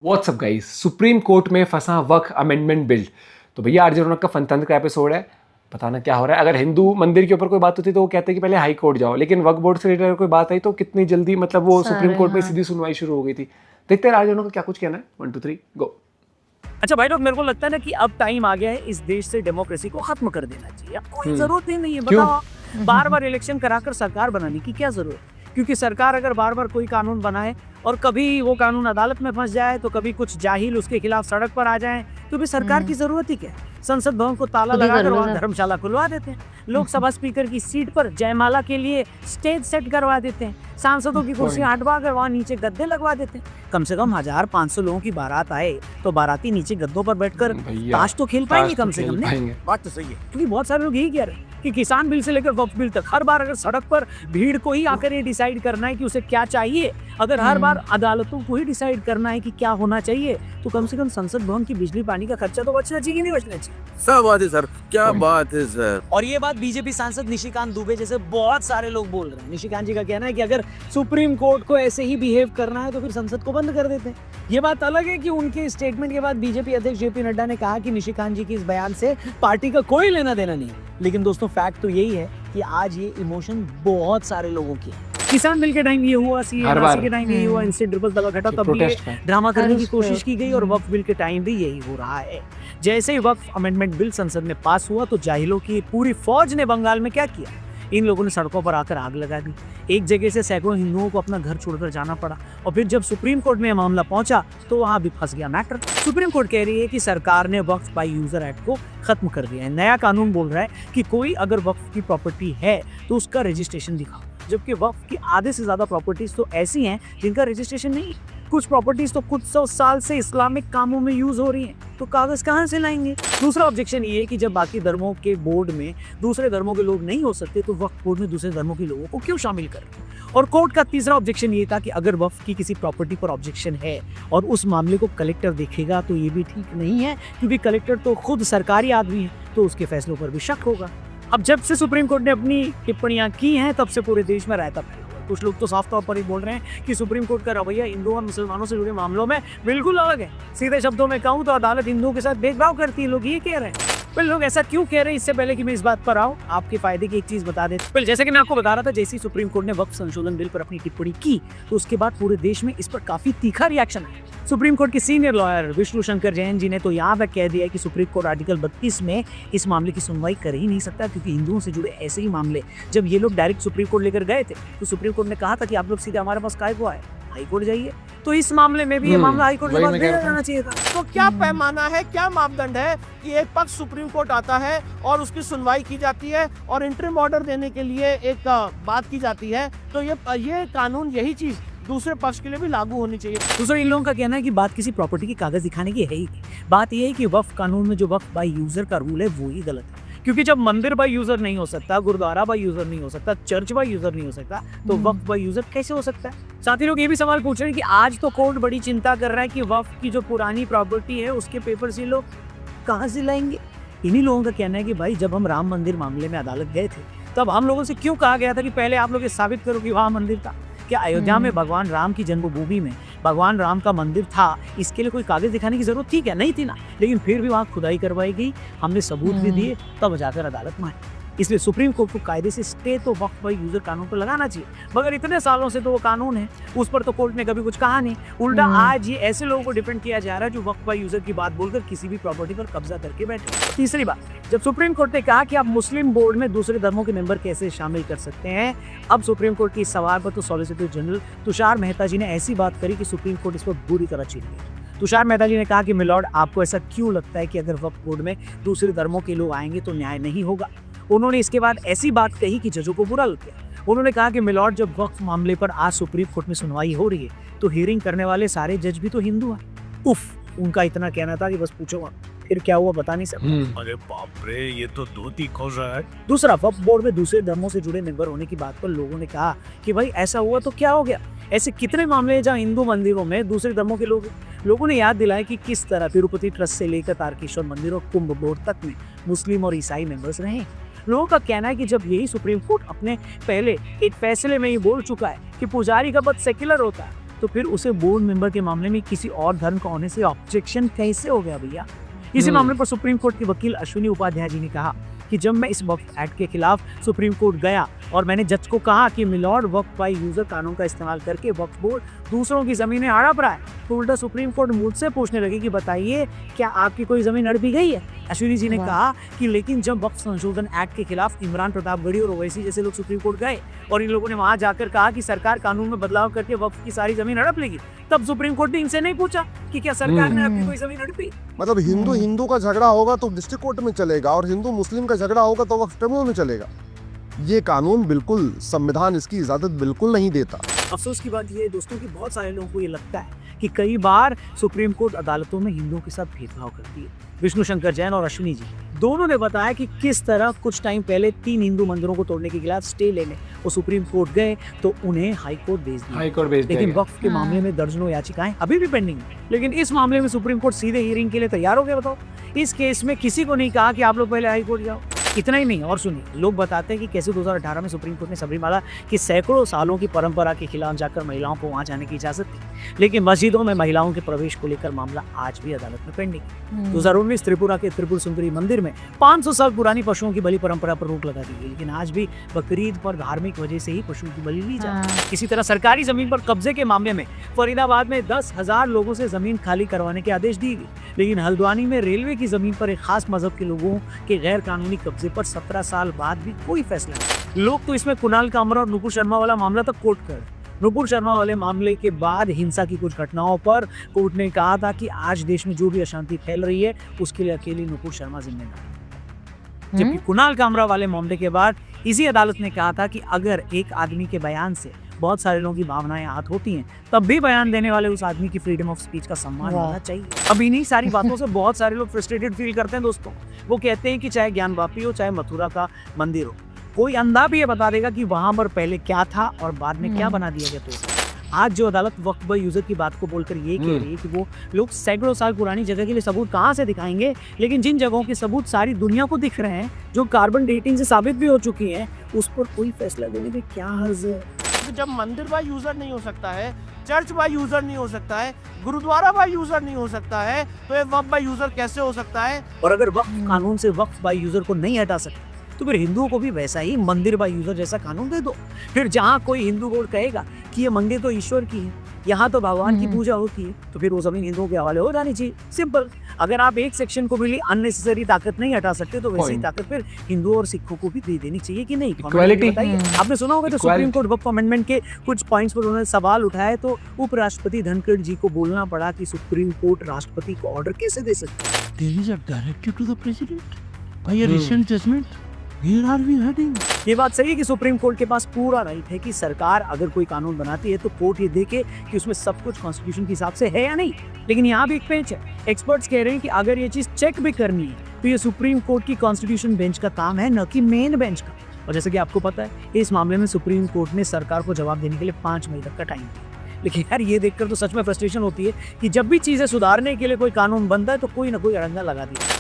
WhatsApp guys, supreme court में फंसा वक्फ amendment bill. तो भैया आरजे रौनक का फनतंत्र का एपिसोड है, बताना क्या हो रहा है। अगर हिंदू मंदिर के ऊपर कोई बात होती तो वो कहते हैं कि पहले हाई कोर्ट जाओ, लेकिन वक्फ बोर्ड से रिलेटेड कोई बात आई तो कितनी जल्दी मतलब वो सुप्रीम कोर्ट में सीधी सुनवाई शुरू हो गई थी। देखते हैं आरजे रौनक का क्या कुछ कहना है। 1 2 3 गो। अच्छा भाई लोग, मेरे को लगता है ना कि अब टाइम आ गया है इस देश से डेमोक्रेसी को खत्म कर देना चाहिए। अब कोई जरूरत ही नहीं है, बताओ बार बार इलेक्शन कराकर सरकार बनाने की क्या जरूरत है? क्योंकि सरकार अगर बार बार कोई कानून बनाए और कभी वो कानून अदालत में फंस जाए, तो कभी कुछ जाहिल उसके खिलाफ सड़क पर आ जाए, तो भी सरकार की जरूरत ही क्या है? संसद भवन को ताला लगाकर वहाँ धर्मशाला खुलवा देते हैं, लोकसभा स्पीकर की सीट पर जयमाला के लिए स्टेज सेट करवा देते हैं, सांसदों की कुर्सी हटवा कर वहाँ नीचे गद्दे लगवा देते हैं। कम से कम 1000-500 लोगों की बारात आए तो बाराती नीचे गद्दों पर बैठकर ताश तो खेल पाएंगे कम से कम। बात तो सही है, क्योंकि बहुत सारे लोग यही कह रहे हैं कि किसान बिल से लेकर वक्फ बिल तक हर बार अगर सड़क पर भीड़ को ही आकर ये डिसाइड करना है कि उसे क्या चाहिए, अगर हर बार अदालतों को ही डिसाइड करना है कि क्या होना चाहिए, तो कम से कम संसद भवन की बिजली पानी का खर्चा तो बचना चाहिए, नहीं बचना चाहिए। सब बात है सर, क्या बात है सर। और ये बात बीजेपी सांसद निशिकांत दुबे जैसे बहुत सारे लोग बोल रहे हैं। निशिकांत जी का कहना है कि अगर सुप्रीम कोर्ट को ऐसे ही बिहेव करना है तो फिर संसद को बंद कर देते हैं। ये बात अलग है कि उनके स्टेटमेंट के बाद बीजेपी अध्यक्ष जेपी नड्डा ने कहा कि निशिकांत जी के इस बयान से पार्टी का कोई लेना देना नहीं है। लेकिन दोस्तों फैक्ट तो यही है कि आज ये इमोशन बहुत सारे लोगों की है। किसान बिल के टाइम ये हुआ, सीएए के टाइम ये हुआ, इंस्टेंट ट्रिपल तलाक हटा तब ये ड्रामा करने की कोशिश की गई, और वक्फ बिल के टाइम भी यही हो रहा है। जैसे ही वक्फ अमेंडमेंट बिल संसद में पास हुआ तो जाहिलों की पूरी फौज ने बंगाल में क्या किया, इन लोगों ने सड़कों पर आकर आग लगा दी। एक जगह से सैकड़ों हिंदुओं को अपना घर छोड़कर जाना पड़ा, और फिर जब सुप्रीम कोर्ट में मामला पहुंचा तो वहां भी फंस गया मैटर। सुप्रीम कोर्ट कह रही है कि सरकार ने वक्फ बाय यूजर एक्ट को खत्म कर दिया है। नया कानून बोल रहा है कि कोई अगर वक्फ की प्रॉपर्टी है तो उसका रजिस्ट्रेशन दिखाओ, जबकि वक्फ की आधे से ज्यादा प्रॉपर्टीज तो ऐसी हैं जिनका रजिस्ट्रेशन नहीं। कुछ प्रॉपर्टीज तो कुछ 100 साल से इस्लामिक कामों में यूज हो रही हैं, तो कागज कहाँ से लाएंगे? दूसरा ऑब्जेक्शन ये है कि जब बाकी धर्मों के बोर्ड में दूसरे धर्मों के लोग नहीं हो सकते, तो वक्फ बोर्ड में दूसरे धर्मों के लोगों को क्यों शामिल कर? और कोर्ट का तीसरा ऑब्जेक्शन ये था कि अगर वक्फ की किसी प्रॉपर्टी पर ऑब्जेक्शन है और उस मामले को कलेक्टर देखेगा तो ये भी ठीक नहीं है, क्योंकि कलेक्टर तो खुद सरकारी आदमी है, तो उसके फैसलों पर भी शक होगा। अब जब से सुप्रीम कोर्ट ने अपनी टिप्पणियां की हैं, तब से पूरे देश में रायता फैला हुआ है। कुछ लोग तो साफ तौर पर ही बोल रहे हैं कि सुप्रीम कोर्ट का रवैया हिंदुओं और मुसलमानों से जुड़े मामलों में बिल्कुल अलग है। सीधे शब्दों में कहूँ तो अदालत हिंदुओं के साथ भेदभाव करती है, लोग ये कह रहे हैं। फिर लोग ऐसा क्यों कह रहे हैं, इससे पहले कि मैं इस बात पर आऊँ, आपके फायदे की एक चीज बता दें। फिर जैसे कि मैं आपको बता रहा था, जैसे ही सुप्रीम कोर्ट ने वक्फ संशोधन बिल पर अपनी टिप्पणी की, तो उसके बाद पूरे देश में इस पर काफी तीखा रिएक्शन है। सुप्रीम कोर्ट के सीनियर लॉयर विष्णु शंकर जैन जी ने तो यहाँ तक कह दिया कि सुप्रीम कोर्ट आर्टिकल 32 में इस मामले की सुनवाई कर ही नहीं सकता, क्योंकि हिंदुओं से जुड़े ऐसे ही मामले जब ये लोग डायरेक्ट सुप्रीम कोर्ट लेकर गए थे, तो सुप्रीम कोर्ट ने कहा था कि आप लोग सीधे हमारे पास काहे को आए, हाई कोर्ट जाइए। तो इस मामले में भी ये मामला हाई कोर्ट के पास भेजा जाना चाहिए था। तो क्या पैमाना है, क्या मापदंड है कि एक पक्ष सुप्रीम कोर्ट आता है और उसकी सुनवाई की जाती है और इंटरिम ऑर्डर देने के लिए एक बात की जाती है, तो ये कानून यही चीज दूसरे पक्ष के लिए भी लागू होनी चाहिए। दूसरा इन लोगों का कहना है कि बात किसी प्रॉपर्टी की कागज दिखाने की है ही नहीं। बात यह है कि वक्फ कानून में जो वक्फ बाय यूजर का रूल है वो ही गलत है, क्योंकि जब मंदिर बाय यूजर नहीं हो सकता, गुरुद्वारा बाय यूजर नहीं हो सकता, चर्च बाय यूजर नहीं हो सकता, तो वक्फ बाय यूजर कैसे हो सकता है? साथ ही लोग ये भी सवाल पूछ रहे हैं कि आज तो कोर्ट बड़ी चिंता कर रहा है कि वक्फ की जो पुरानी प्रॉपर्टी है उसके पेपर्स ये लोग कहाँ से लाएंगे। इन्हीं लोगों का कहना है कि भाई जब हम राम मंदिर मामले में अदालत गए थे, तब हम लोगों से क्यों कहा गया था कि पहले आप लोग ये साबित करो कि वहाँ मंदिर था। क्या अयोध्या में भगवान राम की जन्मभूमि में भगवान राम का मंदिर था, इसके लिए कोई कागज दिखाने की जरूरत थी क्या? नहीं थी ना। लेकिन फिर भी वहाँ खुदाई करवाई गई, हमने सबूत भी दिए, तब जाकर अदालत में आए। इसलिए सुप्रीम कोर्ट को कायदे से स्टे तो वक्फ बाय यूजर कानून पर लगाना चाहिए, मगर इतने सालों से तो वो कानून है, उस पर तो कोर्ट ने कभी कुछ कहा नहीं। उल्टा आज ये ऐसे लोगों को डिपेंड किया जा रहा है जो वक्फ बाय यूजर की बात बोलकर किसी भी प्रॉपर्टी पर कब्जा करके बैठे। तीसरी बात, जब सुप्रीम कोर्ट ने कहा कि आप मुस्लिम बोर्ड में दूसरे धर्मों के मेंबर कैसे शामिल कर सकते हैं, अब सुप्रीम कोर्ट के इस सवाल पर तो सॉलिसिटर जनरल तुषार मेहता जी ने ऐसी बात करी कि सुप्रीम कोर्ट इस पर बुरी तरह चिढ़ गई। तुषार मेहता जी ने कहा कि मिलॉर्ड, आपको ऐसा क्यों लगता है कि अगर वक्फ बोर्ड में दूसरे धर्मों के लोग आएंगे तो न्याय नहीं होगा? उन्होंने इसके बाद ऐसी बात कही कि जजों को बुरा लग गया। उन्होंने कहा कि मिलॉर्ड, जब वक्फ मामले पर आज सुप्रीम कोर्ट में सुनवाई हो रही है, तो हियरिंग करने वाले सारे जज भी तो हिंदू हैं। उफ, उनका इतना कहना था कि बस पूछो मत, फिर क्या हुआ बता नहीं सकता। अरे बाप रे, ये तो धोती खोल रहा है। दूसरा, वक्फ बोर्ड में दूसरे धर्मों से जुड़े मेंबर होने की बात पर लोगों ने कहा कि भाई ऐसा हुआ तो क्या हो गया? ऐसे कितने मामले हैं जहाँ हिंदू मंदिरों में दूसरे धर्मों के लोगों ने याद दिलाया कि किस तरह तिरुपति ट्रस्ट से लेकर तारकेश्वर मंदिर और कुंभ बोर्ड तक में मुस्लिम और ईसाई मेंबर्स रहे। लोगों का कहना है कि जब यही सुप्रीम कोर्ट अपने पहले एक फैसले में ही बोल चुका है कि पुजारी का पद सेक्युलर होता है, तो फिर उसे बोर्ड मेंबर के मामले में किसी और धर्म का होने से ऑब्जेक्शन कैसे हो गया भैया? इसी मामले पर सुप्रीम कोर्ट के वकील अश्विनी उपाध्याय जी ने कहा कि जब मैं इस वक्फ एक्ट के खिलाफ सुप्रीम कोर्ट गया और मैंने जज को कहा कि मिलॉर्ड वक्फ बाय यूजर कानून का इस्तेमाल करके वक्फ बोर्ड दूसरों की जमीनें हड़प रहा है, तो उल्टा सुप्रीम कोर्ट मुझसे पूछने लगी कि बताइए क्या आपकी कोई जमीन हड़पी गई है? अश्विनी जी ने कहा कि लेकिन जब वक्फ संशोधन एक्ट के खिलाफ इमरान प्रतापगढ़ी और ओवैसी जैसे लोग सुप्रीम कोर्ट गए और इन लोगों ने वहां जाकर कहा कि सरकार कानून में बदलाव करके वक्फ की सारी जमीन हड़प लेगी, तब सुप्रीम कोर्ट ने इनसे नहीं पूछा कि क्या सरकार ने आपकी कोई जमीन हड़पी? मतलब हिंदू हिंदू का झगड़ा होगा तो डिस्ट्रिक्ट कोर्ट में चलेगा और हिंदू मुस्लिम का झगड़ा होगा तो वक्फ ट्रिब्यूनल में चलेगा। ये कानून बिल्कुल, संविधान इसकी इजाजत बिल्कुल नहीं देता। अफसोस की बात यह है दोस्तों कि बहुत सारे लोगों को ये लगता है कि कई बार सुप्रीम कोर्ट अदालतों में हिंदुओं के साथ भेदभाव करती है। विष्णु शंकर जैन और अश्विनी जी दोनों ने बताया कि किस तरह कुछ टाइम पहले 3 हिंदू मंदिरों को तोड़ने के खिलाफ स्टे लेने वो सुप्रीम कोर्ट गए तो उन्हें हाई कोर्ट भेज दिया। लेकिन वक्फ के मामले में दर्जनों याचिकाएं अभी भी पेंडिंग है, लेकिन इस मामले में सुप्रीम कोर्ट सीधे हियरिंग के लिए तैयार हो गया। बताओ, इस केस में किसी को नहीं कहा कि आप लोग पहले हाई कोर्ट जाओ। इतना ही नहीं, और सुनिए, लोग बताते हैं कि कैसे 2018 में सुप्रीम कोर्ट ने सबरीमाला की सैकड़ों सालों की परंपरा के खिलाफ जाकर महिलाओं को वहां जाने की इजाजत दी, लेकिन मस्जिदों में महिलाओं के प्रवेश को लेकर मामला आज भी अदालत में पेंडिंग है। 2019 त्रिपुरा के त्रिपुर सुंदरी मंदिर में 500 साल पुरानी पशुओं की बलि परंपरा पर रोक लगा दी गई, लेकिन आज भी बकरीद पर धार्मिक वजह से ही पशुओं की बलि ली जाती है। इसी तरह सरकारी जमीन पर कब्जे के मामले में फरीदाबाद में 10,000 लोगों से जमीन खाली करवाने के आदेश दिए गए, लेकिन हल्द्वानी में रेलवे की जमीन पर एक खास मजहब के लोगों के गैर कानूनी कब्जे पर 17 साल बाद भी कोई फैसला नहीं। लोग तो इसमें कुणाल कामरा और नुपुर शर्मा वाला मामला तक कोर्ट कर। नुपुर शर्मा वाले मामले के बाद हिंसा की कुछ घटनाओं पर कोर्ट ने कहा था कि आज देश में जो भी अशांति फैल रही है उसके लिए अकेली नुपुर शर्मा जिम्मेदार है। जबकि कुणाल कामरा वाले मामले के बाद इसी अदालत ने कहा था कि अगर एक आदमी के बयान से बहुत सारे लोगों की भावनाएं आहत होती हैं, तब भी बयान देने वाले उस आदमी की फ्रीडम ऑफ स्पीच का सम्मान होना चाहिए। अब इन्हीं सारी बातों से बहुत सारे लोग फ्रस्ट्रेटेड फील करते हैं दोस्तों। वो कहते हैं कि चाहे ज्ञान वापी हो, चाहे मथुरा का मंदिर हो, कोई अंधा भी ये बता देगा कि वहां पर पहले क्या था और बाद में क्या बना दिया गया। तो आज जो अदालत वक्फ बाय यूजर की बात को बोलकर ये कह रही है कि वो लोग सैकड़ों साल पुरानी जगह के लिए सबूत कहाँ से दिखाएंगे, लेकिन जिन जगहों के सबूत सारी दुनिया को दिख रहे हैं, जो कार्बन डेटिंग से साबित भी हो चुकी हैं, उस पर कोई फैसला देने में क्या हर्ज है? जब मंदिर बाय यूजर नहीं हो सकता है, चर्च बाय यूजर नहीं हो सकता है, गुरुद्वारा बाय यूजर नहीं हो सकता है, तो ये वक्फ बाय यूजर कैसे हो सकता है? और अगर वक्फ कानून से वक्फ बाय यूजर को नहीं हटा सकते तो फिर हिंदुओं को भी वैसा ही मंदिर बाय यूजर जैसा कानून दे दो। फिर जहाँ कोई हिंदू बोर्ड कहेगा कि ये मंदिर तो ईश्वर की है, यहाँ तो भगवान की पूजा होती है, तो फिर वो जमीन हिंदुओं के हवाले हो जानी चाहिए। सिंपल। अगर आप एक सेक्शन को भी अननेसेसरी ताकत नहीं हटा सकते तो वैसी ताकत फिर हिंदुओं और सिखों को भी दे देनी चाहिए कि नहीं? आपने सुना होगा तो सुप्रीम कोर्ट वक्फ अमेंडमेंट के कुछ पॉइंट्स पर उन्होंने सवाल उठाए तो उपराष्ट्रपति धनखड़ जी को बोलना पड़ा कि सुप्रीम कोर्ट राष्ट्रपति को ऑर्डर कैसे दे सकती है? There is a directive to the president by a recent judgment. Where are we heading? ये बात सही है कि सुप्रीम कोर्ट के पास पूरा राइट है कि सरकार अगर कोई कानून बनाती है तो कोर्ट ये देखे कि उसमें सब कुछ कॉन्स्टिट्यूशन के हिसाब से है या नहीं, लेकिन यहाँ भी एक पेंच है। एक्सपर्ट्स कह रहे हैं कि अगर ये चीज चेक भी करनी है तो ये सुप्रीम कोर्ट की कॉन्स्टिट्यूशन बेंच का काम है, न कि मेन बेंच का। और जैसे कि आपको पता है, इस मामले में सुप्रीम कोर्ट ने सरकार को जवाब देने के लिए 5 मई तक का टाइम दिया। लेकिन यार ये देखकर तो सच में फ्रस्ट्रेशन होती है कि जब भी चीजें सुधारने के लिए कोई कानून बनता है तो कोई ना कोई अड़ंगा लगा दिया।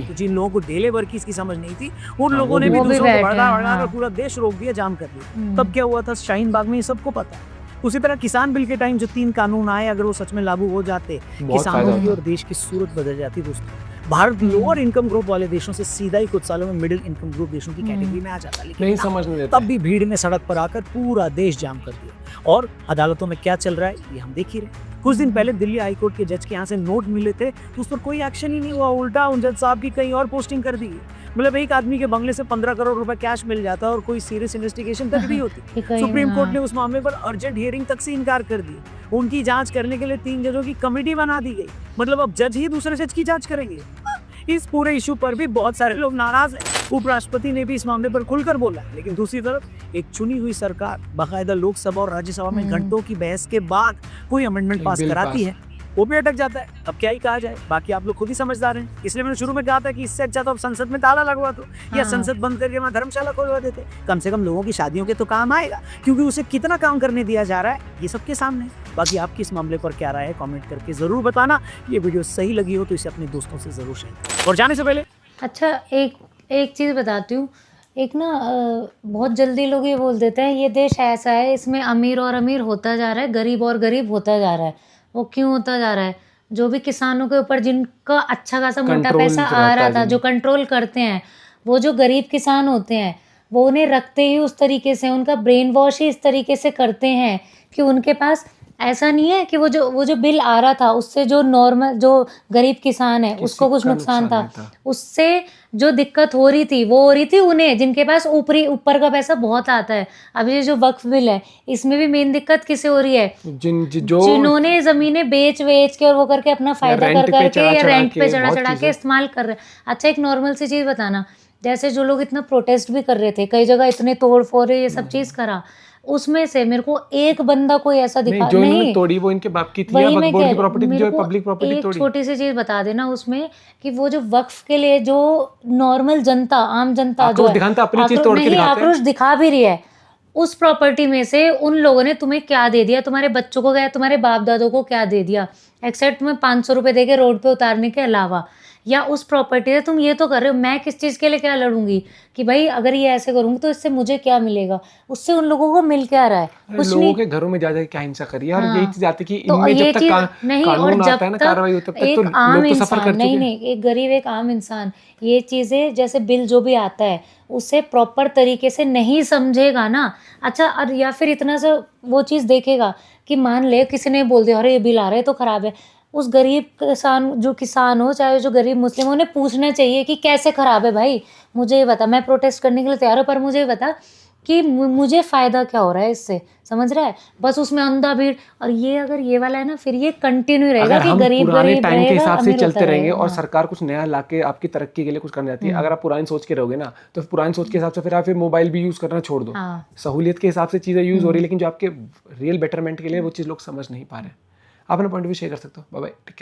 तो जिन लोगों को ढेले भर की इसकी समझ नहीं थी, उन लोगों ने भी दूसरों को बढ़ा पूरा देश रोक दिया, जाम कर दिया। तब क्या हुआ था शाहीन बाग में, ये सबको पता है। उसी तरह किसान बिल के टाइम जो 3 कानून आए, अगर वो सच में लागू हो जाते, किसानों की और देश की सूरत बदल जाती दोस्तों। भारत लोअर इनकम ग्रुप वाले देशों से सीधा ही कुछ सालों में मिडिल इनकम ग्रुप देशों की कैटेगरी में आ जाता, लेकिन नहीं समझ में देता। तब भी भीड़ ने सड़क पर आकर पूरा देश जाम कर दिया। और अदालतों में क्या चल रहा है ये हम देख ही रहे। कुछ दिन पहले दिल्ली हाई कोर्ट के जज के यहाँ से नोट मिले थे तो उस पर कोई एक्शन ही नहीं हुआ, उल्टा उन जज साहब की कहीं और पोस्टिंग कर दी। मतलब एक आदमी के बंगले से 15 करोड़ रुपए कैश मिल जाता और कोई सीरियस इन्वेस्टिगेशन तक भी होती। सुप्रीम कोर्ट ने उस मामले पर अर्जेंट हियरिंग तक से इनकार कर दिया। उनकी जांच करने के लिए 3 जजों की कमेटी बना दी गई। मतलब अब जज ही दूसरे जज की जांच करेंगे। इस पूरे इशू पर भी बहुत सारे लोग नाराज हैं। उपराष्ट्रपति ने भी इस मामले पर खुलकर बोला, लेकिन दूसरी तरफ एक चुनी हुई सरकार बाकायदा लोकसभा और राज्यसभा में घंटों की बहस के बाद कोई अमेंडमेंट पास कराती है, वो भी अटक जाता है। अब क्या ही कहा जाए, बाकी आप लोग खुद ही समझदार हैं। इसलिए मैंने शुरू में कहा था कि इससे अच्छा तो अब संसद में ताला लगवा दो या संसद बंद करके वहाँ धर्मशाला खोलवा देते। कम से कम लोगों की शादियों के तो काम आएगा, क्योंकि उसे कितना काम करने दिया जा रहा है ये सबके सामने। बाकी आपकी इस मामले पर क्या राय है कमेंट करके जरूर बताना। ये वीडियो सही लगी हो तो इसे अपने दोस्तों से जरूर शेयर। और जाने से पहले अच्छा एक चीज़ बताती हूँ, एक ना बहुत जल्दी लोग ये बोल देते हैं ये देश ऐसा है, इसमें अमीर और अमीर होता जा रहा है, गरीब और गरीब होता जा रहा है। वो क्यों होता जा रहा है? जो भी किसानों के ऊपर जिनका अच्छा खासा मोटा कंट्रोल पैसा जो आ रहता रहा है था, जिन- जो कंट्रोल करते हैं, वो जो गरीब किसान होते हैं, वो उन्हें रखते ही उस तरीके से, उनका ब्रेन वॉश ही इस तरीके से करते हैं कि उनके पास ऐसा नहीं है कि वो जो बिल आ रहा था उससे जो नॉर्मल जो गरीब किसान है उसको कुछ का नुकसान था, नहीं था। उससे जो दिक्कत हो रही थी वो हो रही थी उन्हें जिनके पास ऊपर का पैसा बहुत आता है। अब ये जो वक्फ बिल है इसमें भी मेन दिक्कत किसे हो रही है? जो जिन्होंने जमीनें बेच के और वो करके अपना फायदा रेंट कर पे करके या चढ़ा-चढ़ा रेंट के पे चढ़ा बहुत चढ़ा के चीज़ें। इस्तेमाल कर रहे हैं। अच्छा एक नॉर्मल सी चीज बताना, जैसे जो लोग इतना प्रोटेस्ट भी कर रहे थे, कई जगह इतने तोड़ फोड़ ये सब चीज करा, उसमें से मेरे को एक बंदा कोई ऐसा नहीं, दिखा जो इन्होंने नहीं, तोड़ी वो इनके बाप की थी या वही वक्फ मैं बोर्ड कह की प्रॉपर्टी थी मेरे जो को पब्लिक प्रॉपर्टी एक तोड़ी? छोटी सी चीज बता देना उसमें कि वो जो वक्फ के लिए जो नॉर्मल जनता, आम जनता जो आक्रोश है, दिखाते हैं, अपनी चीज तोड़ के नहीं दिखाते हैं। आक्रोश दिखा भी रही है, उस प्रॉपर्टी में से उन लोगों ने तुम्हें क्या दे दिया, तुम्हारे बच्चों को क्या, तुम्हारे बाप दादों को क्या दे दिया, एक्सेप्ट तुम्हें 500 रुपए दे के रोड पे उतारने के अलावा। या उस प्रॉपर्टी से तुम ये तो कर रहे हो, मैं किस चीज़ के लिए क्या लड़ूंगी कि भाई अगर ये ऐसे करूंगी तो इससे मुझे क्या मिलेगा, उससे उन लोगों को मिल क्या रहा है? कुछ लोगों नहीं। के घरों में जा जाके क्या हिंसा करी है और हाँ। यही चीज आती है कि तो इनमें ये जब तक चीज नहीं, और कानून जब आता है ना, तक कार्रवाई होती है, तब एक तक तो आम लोग तो सफर इंसान, कर चुके नहीं हैं। नहीं, एक गरीब एक आम इंसान ये चीजें जैसे बिल जो भी आता है उसे प्रॉपर तरीके से नहीं समझेगा ना, अच्छा, और या फिर इतना सा वो चीज देखेगा कि मान ले किसी ने बोल दिया अरे ये बिल आ रहा है तो खराब है, उस गरीब किसान, जो किसान हो चाहे जो गरीब मुस्लिम, उन्हें पूछना चाहिए कि कैसे खराब है भाई, मुझे ये बता, मैं प्रोटेस्ट करने के लिए तैयार हूँ पर मुझे ये बता कि मुझे फायदा क्या हो रहा है इससे, समझ रहा है? बस उसमें अंधा भीड़, और ये अगर ये वाला है ना फिर ये कंटिन्यू रहेगा अगर कि हम गरीब पुराने गरीब टाइम के रहेगा, हिसाब से अमीर चलते होता रहेंगे रहेगा। और हाँ। सरकार कुछ नया लाके आपकी तरक्की के लिए कुछ करने जाती है, अगर आप पुरानी सोच के रहोगे ना तो पुरानी सोच के हिसाब से फिर आप मोबाइल भी यूज करना छोड़ दो। हाँ। सहूलियत के हिसाब से चीजें यूज हो रही है, लेकिन जो आपके रियल बेटरमेंट के लिए वो चीज लोग समझ नहीं पा रहे। आप अपना पॉइंट भी शेयर कर सकते हो। Bye bye, take care.